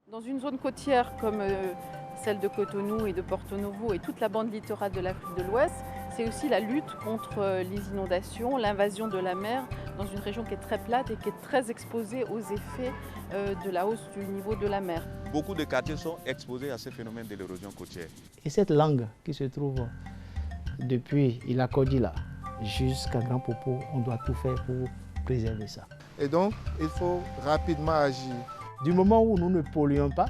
Dans une zone côtière comme celle de Cotonou et de Porto Novo et toute la bande littorale de l'Afrique de l'Ouest, c'est aussi la lutte contre les inondations, l'invasion de la mer dans une région qui est très plate et qui est très exposée aux effets de la hausse du niveau de la mer. Beaucoup de quartiers sont exposés à ce phénomène de l'érosion côtière. Et cette langue qui se trouve depuis Ilakodila jusqu'à Grand Popo, on doit tout faire pour préserver ça. Et donc, il faut rapidement agir. Du moment où nous ne polluons pas,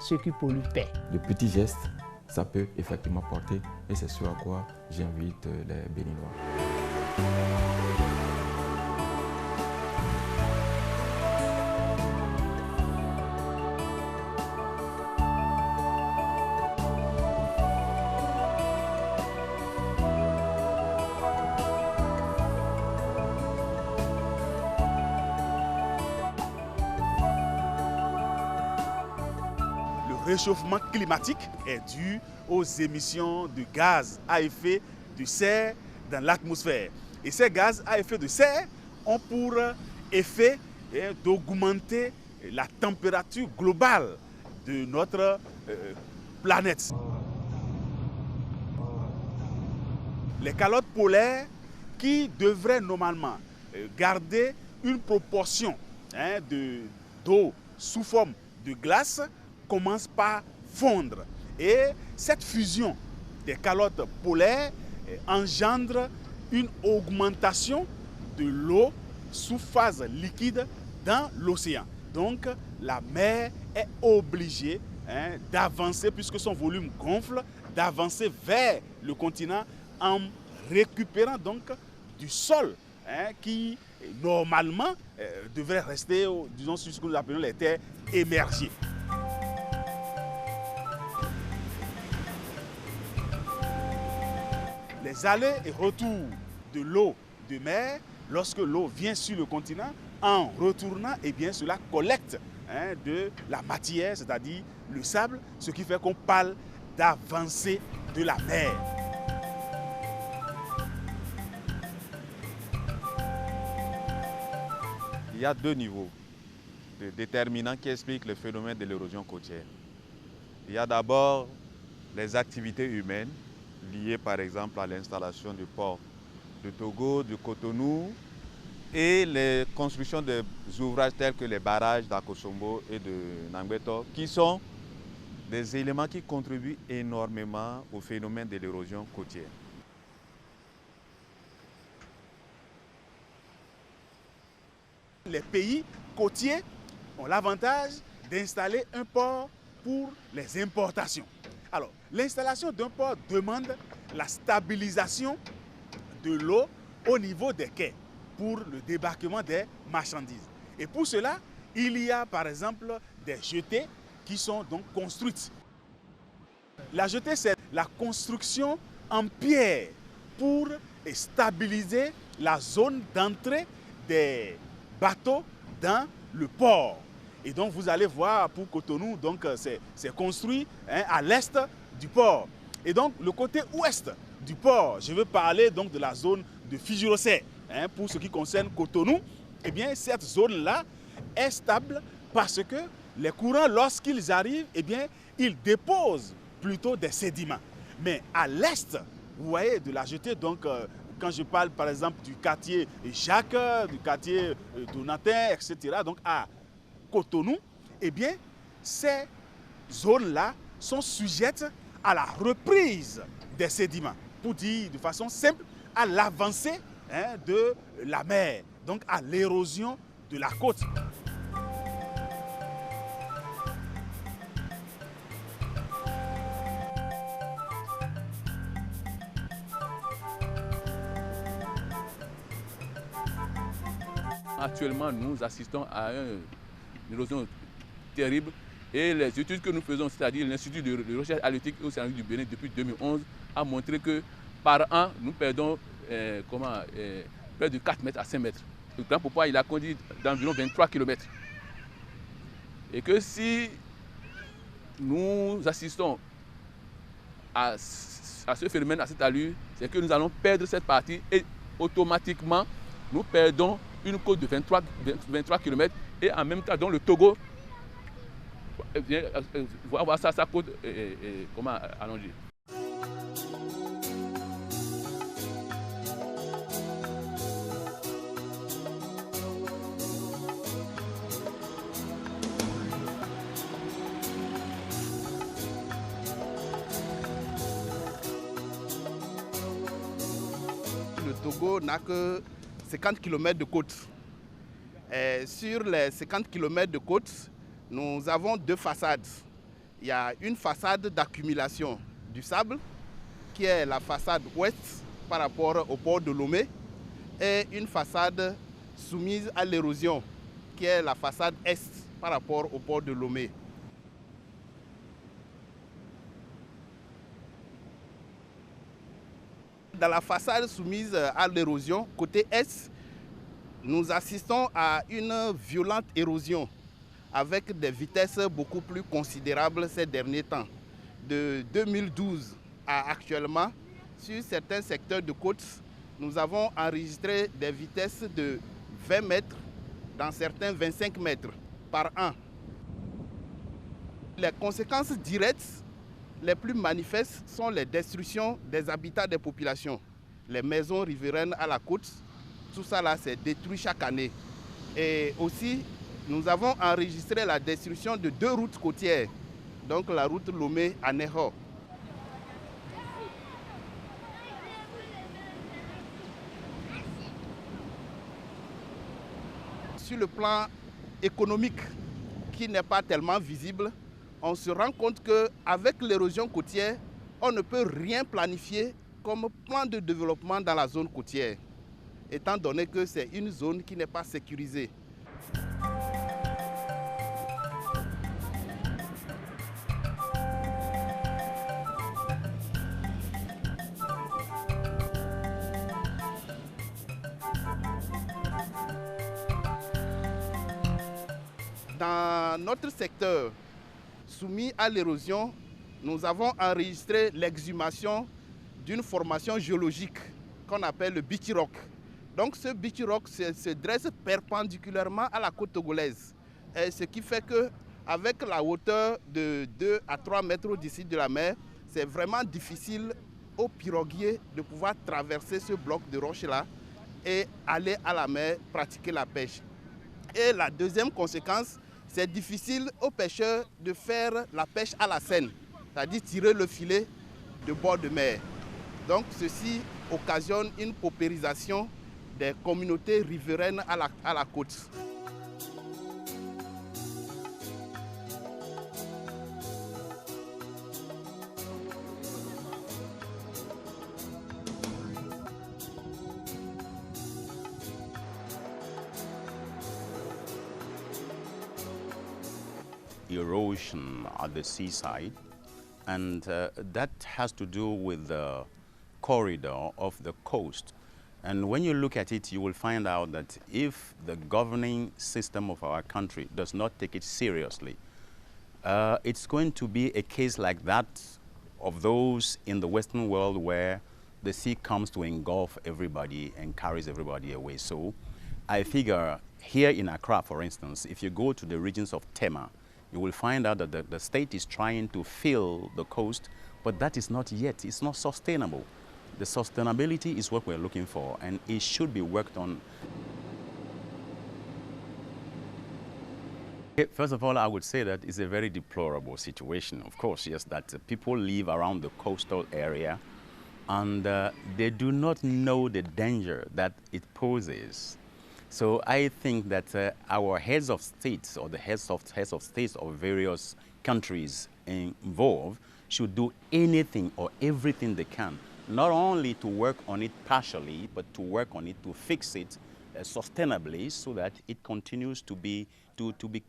ceux qui polluent paient. De petits gestes, ça peut effectivement porter, et c'est ce à quoi j'invite les Béninois. Le réchauffement climatique est dû aux émissions de gaz à effet de serre dans l'atmosphère. Et ces gaz à effet de serre ont pour effet d'augmenter la température globale de notre planète. Les calottes polaires qui devraient normalement garder une proportion d'eau sous forme de glace commence par fondre. Et cette fusion des calottes polaires engendre une augmentation de l'eau sous phase liquide dans l'océan. Donc la mer est obligée d'avancer, puisque son volume gonfle, d'avancer vers le continent en récupérant donc du sol qui normalement devrait rester, disons, sur ce que nous appelons les terres émergées. Les allers et retours de l'eau de mer, lorsque l'eau vient sur le continent, en retournant, eh bien, cela collecte de la matière, c'est-à-dire le sable, ce qui fait qu'on parle d'avancée de la mer. Il y a deux niveaux de déterminants qui expliquent le phénomène de l'érosion côtière. Il y a d'abord les activités humaines liées par exemple à l'installation du port de Togo, de Cotonou et les constructions des ouvrages tels que les barrages d'Akosombo et de Nangbeto, qui sont des éléments qui contribuent énormément au phénomène de l'érosion côtière. Les pays côtiers ont l'avantage d'installer un port pour les importations. Alors, l'installation d'un port demande la stabilisation de l'eau au niveau des quais pour le débarquement des marchandises. Et pour cela, il y a par exemple des jetées qui sont donc construites. La jetée, c'est la construction en pierre pour stabiliser la zone d'entrée des bateaux dans le port. Et donc vous allez voir pour Cotonou, donc c'est construit à l'est du port. Et donc le côté ouest du port, je veux parler donc de la zone de Fijirosé. Pour ce qui concerne Cotonou, eh bien cette zone-là est stable parce que les courants, lorsqu'ils arrivent, eh bien ils déposent plutôt des sédiments. Mais à l'est, vous voyez, de la jetée, donc quand je parle par exemple du quartier Jacques, du quartier Donatin, etc., donc à Cotonou, eh bien, ces zones-là sont sujettes à la reprise des sédiments, pour dire de façon simple, à l'avancée de la mer, donc à l'érosion de la côte. Actuellement, nous assistons à une érosion terrible et les études que nous faisons, c'est-à-dire l'Institut de recherche halieutique au Océanique du Bénin depuis 2011, a montré que par an, nous perdons près de 4 mètres à 5 mètres. Le Grand Popo, il a conduit d'environ 23 km. Et que si nous assistons à ce phénomène, à cette allure, c'est que nous allons perdre cette partie et automatiquement, nous perdons une côte de 23 km et en même temps, dans le Togo vient voir sa côte comment allongée. Le Togo n'a que 50 km de côte. Et sur les 50 km de côte, nous avons deux façades. Il y a une façade d'accumulation du sable, qui est la façade ouest par rapport au port de Lomé, et une façade soumise à l'érosion, qui est la façade est par rapport au port de Lomé. Dans la façade soumise à l'érosion, côté est, nous assistons à une violente érosion avec des vitesses beaucoup plus considérables ces derniers temps. De 2012 à actuellement, sur certains secteurs de côte, nous avons enregistré des vitesses de 20 mètres, dans certains 25 mètres par an. Les conséquences directes les plus manifestes sont les destructions des habitats des populations. Les maisons riveraines à la côte, tout ça là, c'est détruit chaque année. Et aussi, nous avons enregistré la destruction de 2 routes côtières, donc la route Lomé à Neho. Sur le plan économique, qui n'est pas tellement visible, on se rend compte qu'avec l'érosion côtière, on ne peut rien planifier comme plan de développement dans la zone côtière, étant donné que c'est une zone qui n'est pas sécurisée. Dans notre secteur soumis à l'érosion, nous avons enregistré l'exhumation d'une formation géologique qu'on appelle le Bichi Rock. Donc ce Bichi Rock se dresse perpendiculairement à la côte togolaise. Et ce qui fait qu'avec la hauteur de 2 à 3 mètres au-dessus de la mer, c'est vraiment difficile aux piroguiers de pouvoir traverser ce bloc de roches-là et aller à la mer pratiquer la pêche. Et la deuxième conséquence, c'est difficile aux pêcheurs de faire la pêche à la Seine, c'est-à-dire tirer le filet de bord de mer. Donc ceci occasionne une paupérisation des communautés riveraines à la côte. Erosion at the seaside, and that has to do with the corridor of the coast. And when you look at it, you will find out that if the governing system of our country does not take it seriously, it's going to be a case like that of those in the Western world where the sea comes to engulf everybody and carries everybody away. So I figure here in Accra, for instance, if you go to the regions of Tema, you will find out that the state is trying to fill the coast, but that is not yet, it's not sustainable. The sustainability is what we're looking for, and it should be worked on. First of all, I would say that it's a very deplorable situation. Of course, yes, that people live around the coastal area, and they do not know the danger that it poses. So I think that our heads of states or the heads of states of various countries involved should do anything or everything they can, not only to work on it partially, but to work on it to fix it sustainably so that it continues to be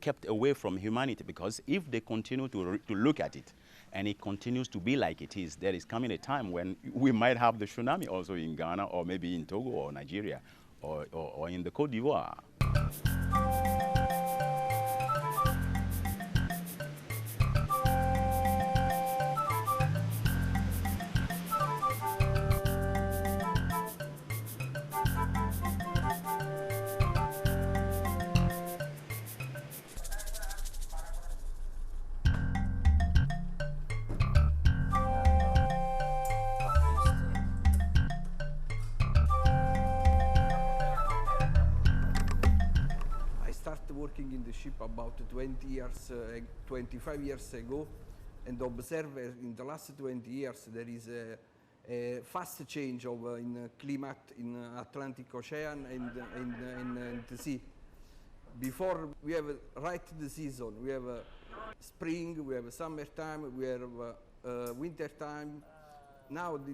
kept away from humanity. Because if they continue to look at it and it continues to be like it is, there is coming a time when we might have the tsunami also in Ghana or maybe in Togo or Nigeria. Or in the Côte d'Ivoire. working in the ship about 25 years ago, and observe in the last 20 years there is a fast change in climate in Atlantic Ocean and in the sea. Before we have right the season, we have spring, we have summertime, we have winter time. Now the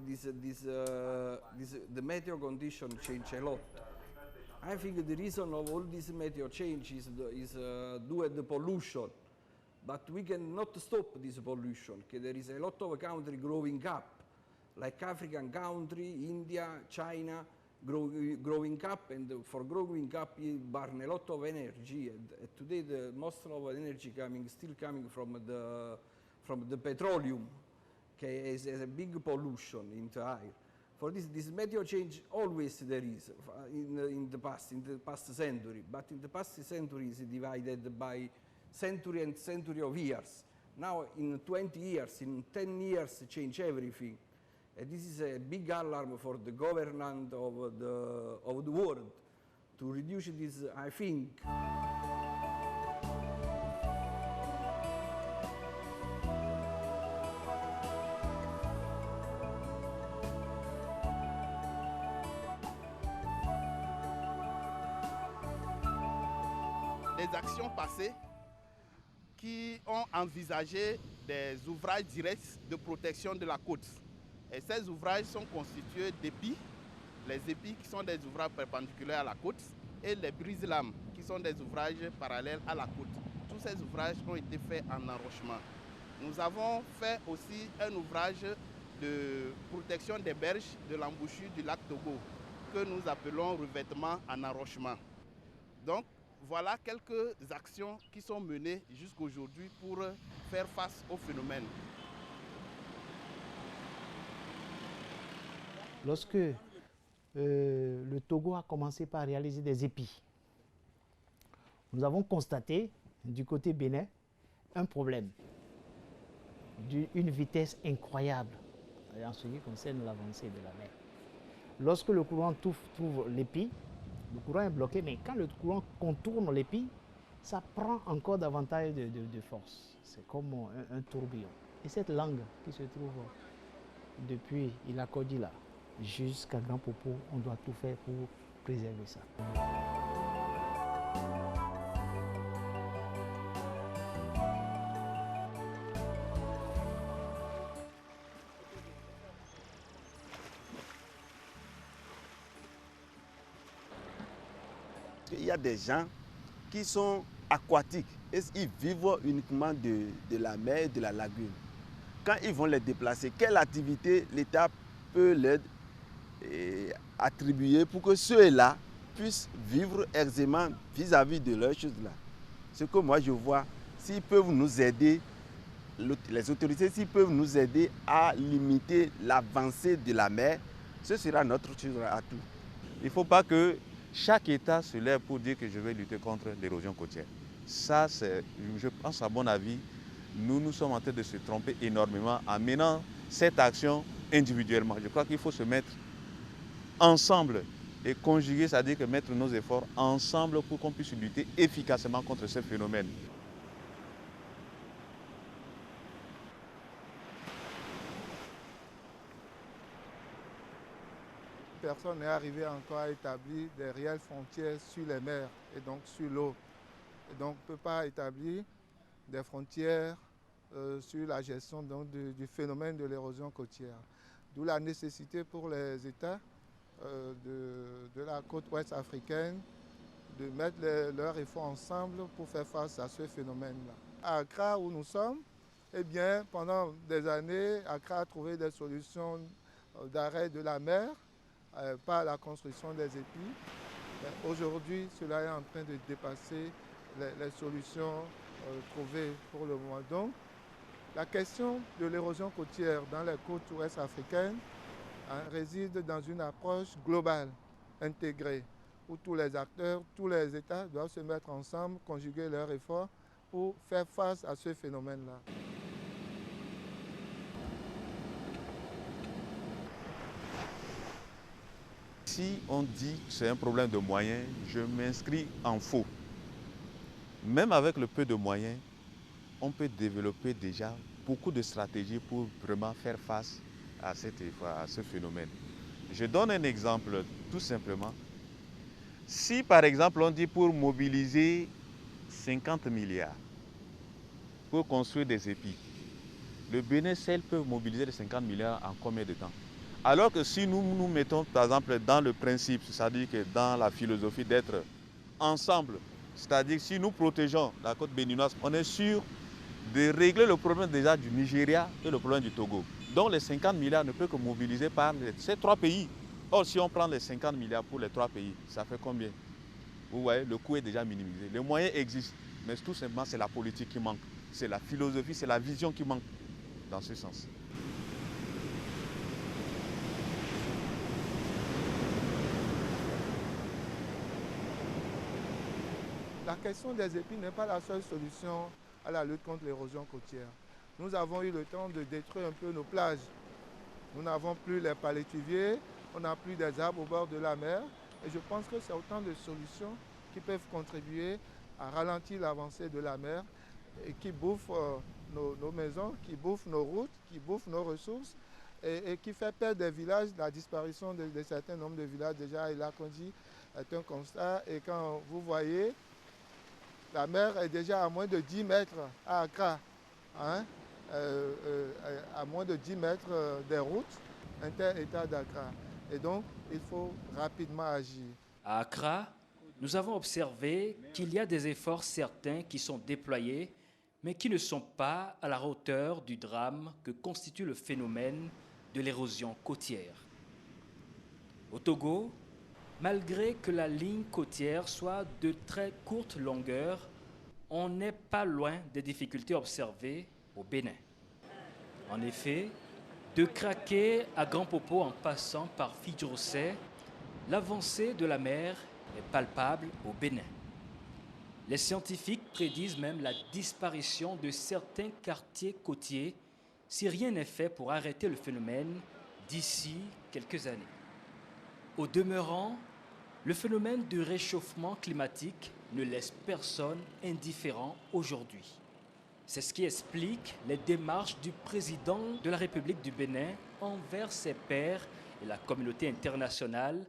meteo condition change a lot. I think the reason of all this meteo change is due to the pollution, but we cannot stop this pollution. There is a lot of country growing up, like African country, India, China, growing up, and for growing up you burn a lot of energy. And today most of energy still coming from the petroleum, okay, is a big pollution into air. For this meteo change always there is in the past century, but in the past century is divided by century and century of years. Now in 20 years, in 10 years change everything. And this is a big alarm for the government of the world to reduce this, I think. Des actions passées qui ont envisagé des ouvrages directs de protection de la côte. Et ces ouvrages sont constitués d'épis, les épis qui sont des ouvrages perpendiculaires à la côte, et les brise-lames qui sont des ouvrages parallèles à la côte. Tous ces ouvrages ont été faits en enrochement. Nous avons fait aussi un ouvrage de protection des berges de l'embouchure du lac Togo, que nous appelons revêtement en enrochement. Donc, voilà quelques actions qui sont menées jusqu'aujourd'hui pour faire face au phénomène. Lorsque le Togo a commencé par réaliser des épis, nous avons constaté du côté bénin un problème d'une vitesse incroyable en ce qui concerne l'avancée de la mer. Lorsque le courant trouve l'épi, le courant est bloqué, mais quand le courant contourne l'épi, ça prend encore davantage de force. C'est comme un tourbillon. Et cette langue qui se trouve depuis la Kodila jusqu'à Grand Popo, on doit tout faire pour préserver ça. Il y a des gens qui sont aquatiques et ils vivent uniquement de la mer et de la lagune. Quand ils vont les déplacer, quelle activité l'État peut leur attribuer pour que ceux-là puissent vivre aisément vis-à-vis de leurs choses-là? Ce que moi je vois, s'ils peuvent nous aider, les autorités, s'ils peuvent nous aider à limiter l'avancée de la mer, ce sera notre chose à tout. Il ne faut pas que chaque État se lève pour dire que je vais lutter contre l'érosion côtière. Ça, je pense à mon avis, nous sommes en train de se tromper énormément en menant cette action individuellement. Je crois qu'il faut se mettre ensemble et conjuguer, c'est-à-dire que mettre nos efforts ensemble pour qu'on puisse lutter efficacement contre ce phénomène. Personne n'est arrivé encore à établir des réelles frontières sur les mers et donc sur l'eau. Et donc on ne peut pas établir des frontières sur la gestion donc, du phénomène de l'érosion côtière. D'où la nécessité pour les États de la côte ouest africaine de mettre leurs efforts ensemble pour faire face à ce phénomène-là. À Accra, où nous sommes, eh bien, pendant des années, Accra a trouvé des solutions d'arrêt de la mer par la construction des épis. Aujourd'hui, cela est en train de dépasser les solutions trouvées pour le moment. Donc, la question de l'érosion côtière dans les côtes ouest africaines réside dans une approche globale, intégrée, où tous les acteurs, tous les États doivent se mettre ensemble, conjuguer leurs efforts pour faire face à ce phénomène-là. Si on dit que c'est un problème de moyens, je m'inscris en faux. même avec le peu de moyens, on peut développer déjà beaucoup de stratégies pour vraiment faire face à ce phénomène. Je donne un exemple tout simplement. Si par exemple on dit pour mobiliser 50 milliards pour construire des épis, le Bénin seul peut mobiliser les 50 milliards en combien de temps? Alors que si nous nous mettons par exemple dans le principe, c'est-à-dire que dans la philosophie d'être ensemble, c'est-à-dire si nous protégeons la côte béninoise, on est sûr de régler le problème déjà du Nigeria et le problème du Togo. Donc les 50 milliards ne peuvent que mobiliser par ces 3 pays. Or, si on prend les 50 milliards pour les 3 pays, ça fait combien? Vous voyez, le coût est déjà minimisé. Les moyens existent, mais tout simplement, c'est la politique qui manque. C'est la philosophie, c'est la vision qui manque dans ce sens. La question des épis n'est pas la seule solution à la lutte contre l'érosion côtière. Nous avons eu le temps de détruire un peu nos plages. Nous n'avons plus les palétuviers, on n'a plus des arbres au bord de la mer. Et je pense que c'est autant de solutions qui peuvent contribuer à ralentir l'avancée de la mer et qui bouffent nos maisons, qui bouffent nos routes, qui bouffent nos ressources et qui fait perdre des villages. La disparition de certains nombres de villages déjà, il a dit, est un constat. Et quand vous voyez, la mer est déjà à moins de 10 mètres à Accra, hein, à moins de 10 mètres des routes inter-États d'Accra. Et donc, il faut rapidement agir. À Accra, nous avons observé qu'il y a des efforts certains qui sont déployés, mais qui ne sont pas à la hauteur du drame que constitue le phénomène de l'érosion côtière. Au Togo, malgré que la ligne côtière soit de très courte longueur, on n'est pas loin des difficultés observées au Bénin. En effet, de Craquet à Grand Popo en passant par Fidjrosset, l'avancée de la mer est palpable au Bénin. Les scientifiques prédisent même la disparition de certains quartiers côtiers si rien n'est fait pour arrêter le phénomène d'ici quelques années. Au demeurant, le phénomène du réchauffement climatique ne laisse personne indifférent aujourd'hui. C'est ce qui explique les démarches du président de la République du Bénin envers ses pairs et la communauté internationale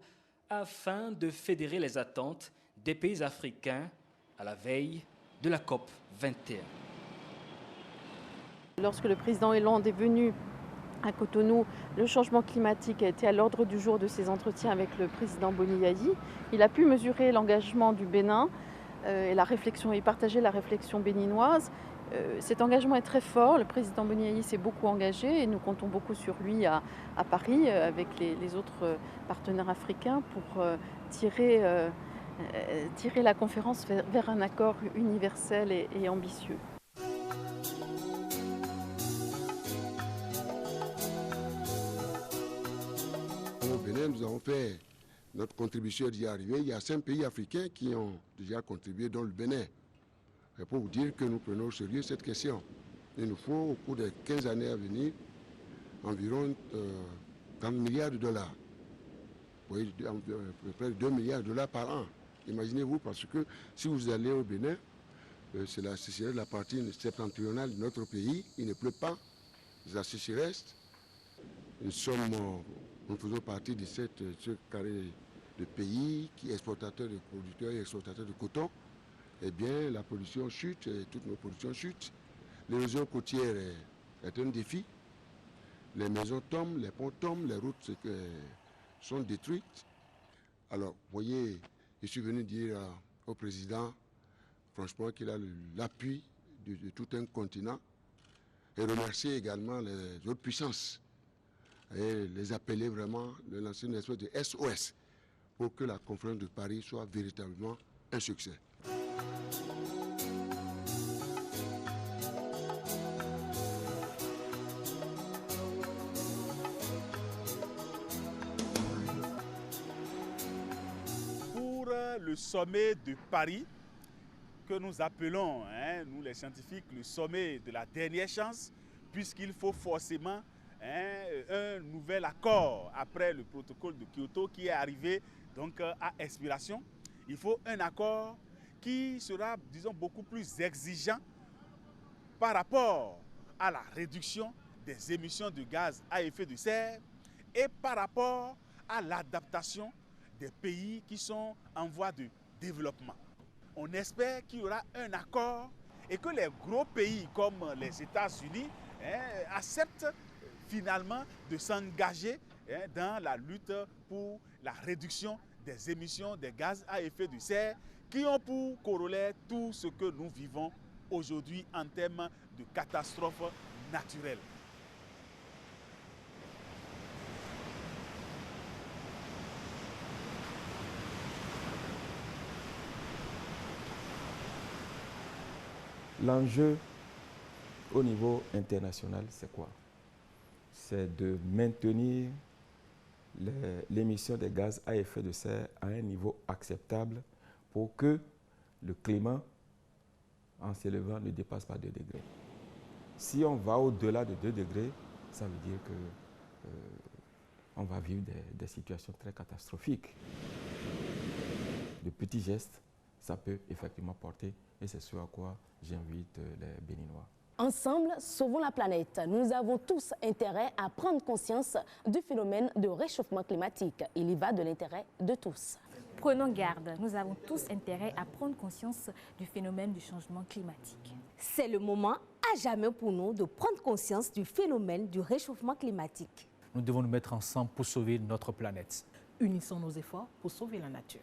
afin de fédérer les attentes des pays africains à la veille de la COP 21. Lorsque le président Hollande est venu à Cotonou, le changement climatique a été à l'ordre du jour de ses entretiens avec le président Boni Yayi. Il a pu mesurer l'engagement du Bénin et partager la réflexion béninoise. Cet engagement est très fort. Le président Boni Yayi s'est beaucoup engagé et nous comptons beaucoup sur lui à Paris avec les autres partenaires africains pour tirer la conférence vers un accord universel et ambitieux. Au Bénin, nous avons fait notre contribution d'y arriver. Il y a 5 pays africains qui ont déjà contribué, dont le Bénin. Et pour vous dire que nous prenons au sérieux cette question. Il nous faut, au cours des 15 années à venir, environ 30 milliards de dollars. Vous voyez, à peu près 2 milliards de dollars par an. Imaginez-vous, parce que si vous allez au Bénin, c'est la sécheresse, la partie septentrionale de notre pays, il ne pleut pas, c'est la sécheresse. Nous faisons partie de ce carré de pays qui est exportateur de producteurs et exportateur de coton. Eh bien, la pollution chute, et toutes nos productions chutent. L'érosion côtière est un défi. Les maisons tombent, les ponts tombent, les routes sont détruites. Alors, vous voyez, je suis venu dire au président, franchement, qu'il a l'appui de tout un continent et remercier également les autres puissances et les appeler vraiment, de lancer une espèce de SOS pour que la conférence de Paris soit véritablement un succès. Pour le sommet de Paris, que nous appelons, nous les scientifiques, le sommet de la dernière chance, puisqu'il faut forcément un nouvel accord après le protocole de Kyoto qui est arrivé donc à expiration. Il faut un accord qui sera, disons, beaucoup plus exigeant par rapport à la réduction des émissions de gaz à effet de serre et par rapport à l'adaptation des pays qui sont en voie de développement. On espère qu'il y aura un accord et que les gros pays comme les États-Unis acceptent finalement de s'engager dans la lutte pour la réduction des émissions des gaz à effet de serre qui ont pour corollaire tout ce que nous vivons aujourd'hui en termes de catastrophes naturelles. L'enjeu au niveau international, c'est quoi? C'est de maintenir l'émission des gaz à effet de serre à un niveau acceptable pour que le climat, en s'élevant, ne dépasse pas 2 degrés. Si on va au-delà de 2 degrés, ça veut dire qu'on va vivre des situations très catastrophiques. De petits gestes, ça peut effectivement porter, et c'est ce à quoi j'invite les Béninois. Ensemble, sauvons la planète. Nous avons tous intérêt à prendre conscience du phénomène de réchauffement climatique. Il y va de l'intérêt de tous. Prenons garde, nous avons tous intérêt à prendre conscience du phénomène du changement climatique. C'est le moment à jamais pour nous de prendre conscience du phénomène du réchauffement climatique. Nous devons nous mettre ensemble pour sauver notre planète. Unissons nos efforts pour sauver la nature.